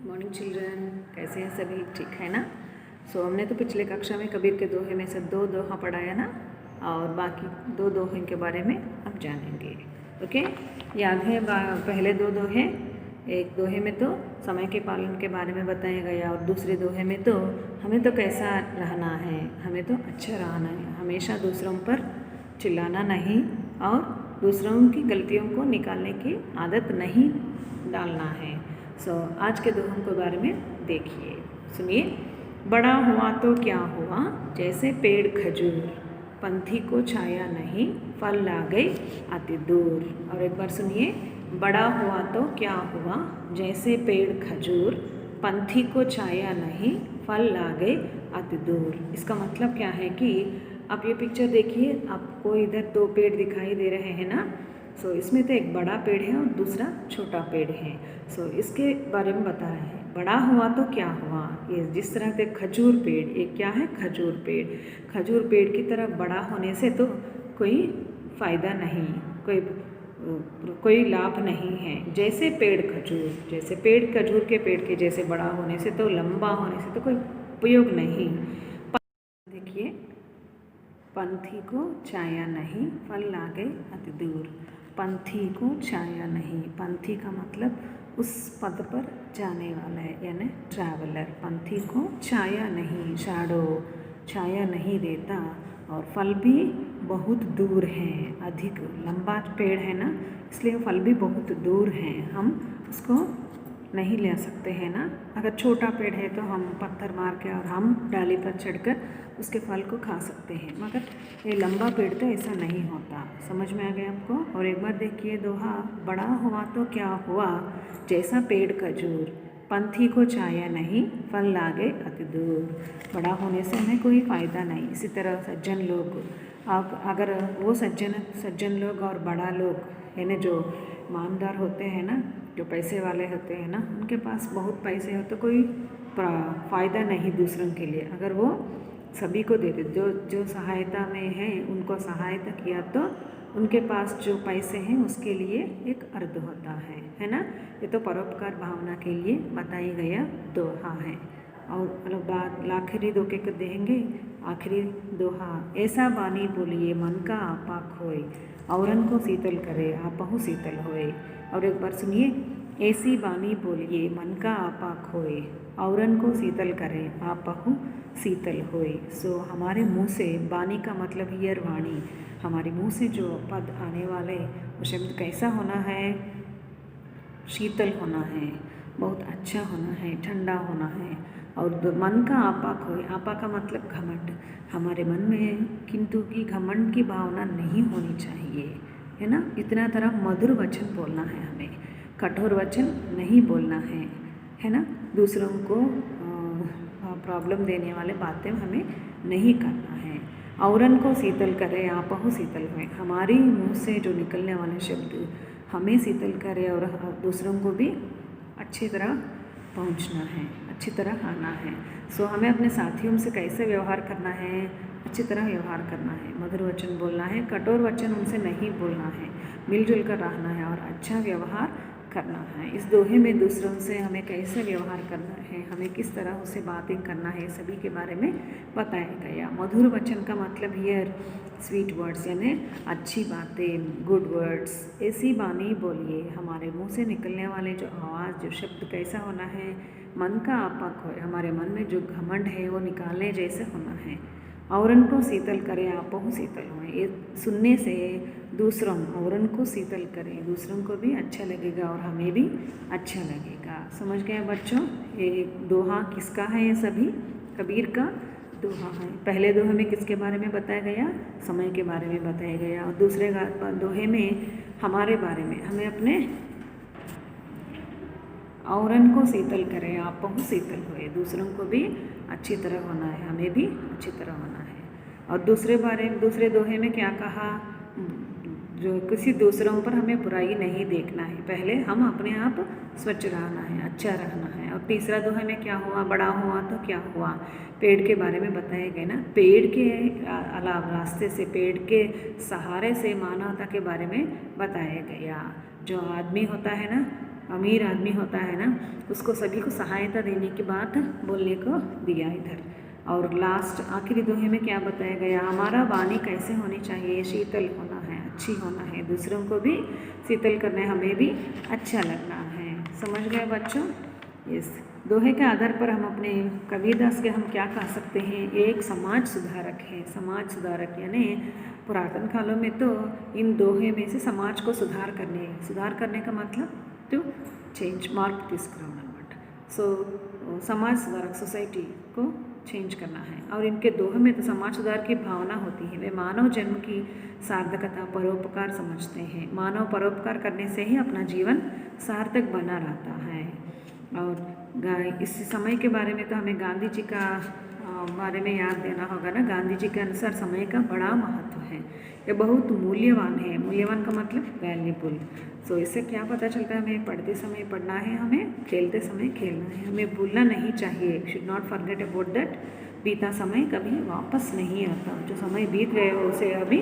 Morning children, कैसे हैं सभी? ठीक है ना? हमने तो पिछले कक्षा में कबीर के दोहे में से 2 दोहा पढ़ाया ना, और बाकी 2 दोहे के बारे में अब जानेंगे। ओके, याद है पहले 2 दोहे? एक दोहे में तो समय के पालन के बारे में बताया गया, और दूसरे दोहे में तो हमें तो कैसा रहना है, हमें तो अच्छा रहना है, हमेशा दूसरों पर चिल्लाना नहीं और दूसरों की गलतियों को निकालने की आदत नहीं डालना है। आज के दोहों के बारे में देखिए, सुनिए। बड़ा हुआ तो क्या हुआ, जैसे पेड़ खजूर, पंथी को छाया नहीं, फल ला गई अति दूर। और एक बार सुनिए। बड़ा हुआ तो क्या हुआ, जैसे पेड़ खजूर, पंथी को छाया नहीं, फल ला गई अति दूर। इसका मतलब क्या है कि आप ये पिक्चर देखिए, आपको इधर 2 पेड़ दिखाई दे रहे हैं ना। इसमें तो एक बड़ा पेड़ है और दूसरा छोटा पेड़ है। इसके बारे में बता रहे हैं। बड़ा हुआ तो क्या हुआ, ये जिस तरह से खजूर पेड़, ये क्या है? खजूर पेड़। खजूर पेड़ की तरह बड़ा होने से तो कोई फ़ायदा नहीं, कोई लाभ नहीं है। जैसे पेड़ खजूर, जैसे पेड़ खजूर के पेड़ के जैसे बड़ा होने से तो, लंबा होने से तो कोई उपयोग नहीं। देखिए, पंथी को छाया नहीं, फल ला गए अति दूर। पंथी को छाया नहीं, पंथी का मतलब उस पद पर जाने वाला है, यानी ट्रैवलर। पंथी को छाया नहीं, शैडो, छाया नहीं देता, और फल भी बहुत दूर हैं, अधिक लंबा पेड़ है ना, इसलिए फल भी बहुत दूर हैं, हम उसको नहीं ले सकते हैं ना। अगर छोटा पेड़ है तो हम पत्थर मार के और हम डाली पर चढ़कर उसके फल को खा सकते हैं, मगर ये लंबा पेड़ तो ऐसा नहीं होता। समझ में आ गया आपको? और एक बार देखिए दोहा। बड़ा हुआ तो क्या हुआ, जैसा पेड़ खजूर, पंथी को छाया नहीं, फल लागे अति दूर। बड़ा होने से हमें कोई फ़ायदा नहीं। इसी तरह सज्जन लोग, अगर वो सज्जन लोग और बड़ा लोग, यानी जो ईमानदार होते हैं ना, जो पैसे वाले होते हैं ना, उनके पास बहुत पैसे हो तो कोई फ़ायदा नहीं दूसरों के लिए। अगर वो सभी को देते, जो सहायता में है उनको सहायता किया, तो उनके पास जो पैसे हैं उसके लिए एक अर्थ होता है ना। ये तो परोपकार भावना के लिए बताई गया दोहा है। और बात आखिरी दो के देंगे। आखिरी दोहा। ऐसा बानी बोलिए, मन का आपा खोए, औरन को शीतल करे, आपहु शीतल होए। और एक बार सुनिए। ऐसी बानी बोलिए, मन का आपा खोए, औरन को शीतल करे, आपहु शीतल होए। हमारे मुँह से, बानी का मतलब हियर वाणी, हमारे मुँह से जो पद आने वाले वो शब्द कैसा होना है? शीतल होना है, बहुत अच्छा होना है, ठंडा होना है। और मन का आपा खोए, आपा का मतलब घमंड। हमारे मन में किंतु की घमंड की भावना नहीं होनी चाहिए, है ना। इतना तरह मधुर वचन बोलना है हमें, कठोर वचन नहीं बोलना है ना। दूसरों को प्रॉब्लम देने वाले बातें हमें नहीं करना है। औरन को शीतल करे, आपहु शीतल हुए। हमारी मुँह से जो निकलने वाले शब्द हमें शीतल करे और दूसरों को भी अच्छी तरह पहुंचना है, अच्छी तरह आना है। हमें अपने साथियों से कैसे व्यवहार करना है? अच्छी तरह व्यवहार करना है, मधुर वचन बोलना है, कठोर वचन उनसे नहीं बोलना है, मिलजुल कर रहना है और अच्छा व्यवहार करना है। इस दोहे में दूसरों से हमें कैसे व्यवहार करना है, हमें किस तरह उससे बातें करना है, सभी के बारे में बताया गया। मधुर वचन का मतलब हियर स्वीट वर्ड्स, यानी अच्छी बातें, गुड वर्ड्स। ऐसी बानी बोलिए, हमारे मुंह से निकलने वाले जो आवाज़, जो शब्द कैसा होना है? मन का आपा खोए, हमारे मन में जो घमंड है वो निकालने जैसे होना है। औरन को शीतल करें, आपहु शीतल होएं। ये सुनने से दूसरों, औरन को शीतल करें, दूसरों को भी अच्छा लगेगा और हमें भी अच्छा लगेगा। समझ गए बच्चों? ये दोहा किसका है? ये सभी कबीर का दोहा है। पहले दोहे में किसके बारे में बताया गया? समय के बारे में बताया गया। और दूसरे दोहे में हमारे बारे में, हमें अपने औरन को शीतल करें, आपहु शीतल होए। दूसरों को भी अच्छी तरह होना है, हमें भी अच्छी तरह होना है। और दूसरे दोहे में क्या कहा? जो किसी दूसरों पर हमें बुराई नहीं देखना है, पहले हम अपने आप स्वच्छ रहना है, अच्छा रहना है। और तीसरा दोहे में क्या हुआ? बड़ा हुआ तो क्या हुआ? पेड़ के बारे में बताया गया ना। पेड़ के अलावा रास्ते से, पेड़ के सहारे से मानवता के बारे में बताया गया। जो आदमी होता है ना, अमीर आदमी होता है ना, उसको सभी को सहायता देने की बात बोलने को दिया इधर। और लास्ट आखिरी दोहे में क्या बताया गया, हमारा वाणी कैसे होनी चाहिए, शीतल होना है, अच्छी होना है, दूसरों को भी शीतल करना है, हमें भी अच्छा लगना है। समझ गए बच्चों? यस। दोहे के आधार पर हम अपने कबीरदास के हम क्या कह सकते हैं, एक समाज सुधारक है। समाज सुधारक यानी पुरातन कालों में तो इन दोहे में से समाज को सुधार करने का मतलब टू चेंज, మార్పు తీసుకురావడం అన్నమాట। సో समाज सुधारक, सोसाइटी को चेंज करना है। और इनके दोहे में तो समाज सुधार की भावना होती है। वे मानव जन्म की सार्थकता, परोपकार समझते हैं। मानव परोपकार करने से ही अपना जीवन सार्थक बना रहता है। और इस समय के बारे में तो हमें गांधी जी का बारे में याद देना होगा ना। गांधी जी के अनुसार समय का बड़ा महत्व है, ये बहुत मूल्यवान है। मूल्यवान का मतलब वैल्यूबल। सो इससे क्या पता चलता है, हमें पढ़ते समय पढ़ना है, हमें खेलते समय खेलना है, हमें भूलना नहीं चाहिए। Should not forget about that. बीता समय कभी वापस नहीं आता, जो समय बीत गए उसे अभी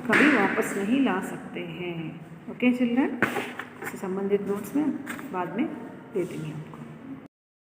कभी वापस नहीं ला सकते हैं। ओके चिल्ड्रन, इससे संबंधित नोट्स में बाद में दे देंगे।